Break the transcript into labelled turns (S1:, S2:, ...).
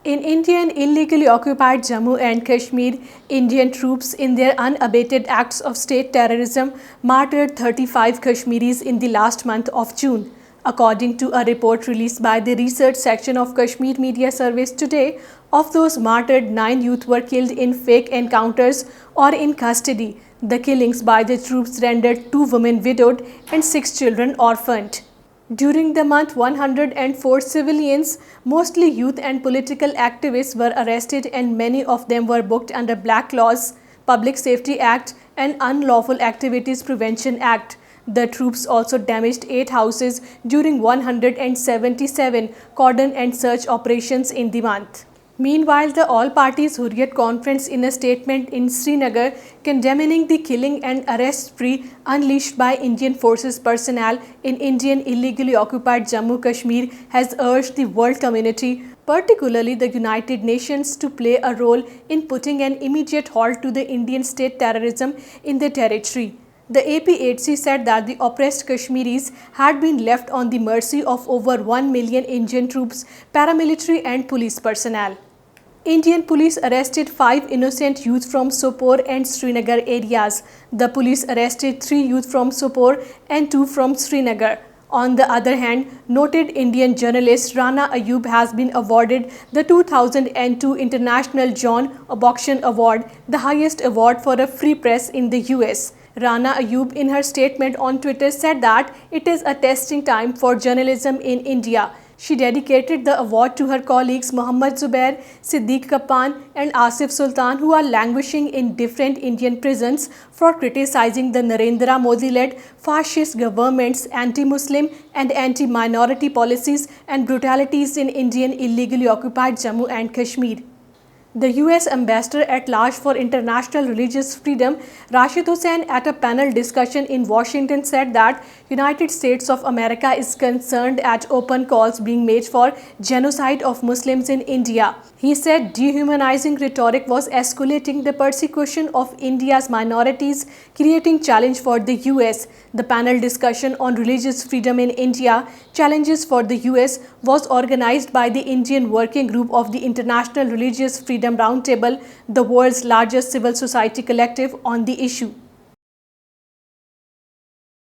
S1: In Indian illegally occupied Jammu and Kashmir, Indian troops in their unabated acts of state terrorism martyred 35 Kashmiris in the last month of June. According to a report released by the research section of Kashmir Media Service today, of those martyred, 9 youth were killed in fake encounters or in custody. The killings by the troops rendered 2 women widowed and 6 children orphaned. During the month, 104 civilians, mostly youth and political activists, were arrested and many of them were booked under Black Laws, Public Safety Act and Unlawful Activities Prevention Act. The troops also damaged 8 houses during 177 cordon and search operations in the month. Meanwhile, the All Parties Hurriyat conference in a statement in Srinagar condemning the killing and arrest spree unleashed by Indian forces personnel in Indian illegally occupied Jammu Kashmir has urged the world community, particularly the United Nations, to play a role in putting an immediate halt to the Indian state terrorism in the territory. The APHC said that the oppressed Kashmiris had been left on the mercy of over 1 million Indian troops, paramilitary and police personnel. Indian police arrested 5 innocent youth from Sopore and Srinagar areas. The police arrested 3 youth from Sopore and 2 from Srinagar. On the other hand, noted Indian journalist Rana Ayub has been awarded the 2002 International John Auction Award, the highest award for a free press in the US. Rana Ayub, in her statement on Twitter, said that it is a testing time for journalism in India. She dedicated the award to her colleagues Mohammad Zubair, Siddiq Kappan and Asif Sultan, who are languishing in different Indian prisons for criticizing the Narendra Modi-led fascist government's anti-Muslim and anti-minority policies and brutalities in Indian illegally occupied Jammu and Kashmir. The US Ambassador at Large for International Religious Freedom, Rashid Hussain, at a panel discussion in Washington said that United States of America is concerned at open calls being made for genocide of Muslims in India. He said dehumanizing rhetoric was escalating the persecution of India's minorities, creating challenge for the US. The panel discussion on religious freedom in India, challenges for the US, was organized by the Indian Working Group of the International Religious Freedom Roundtable, the world's largest civil society collective on the issue.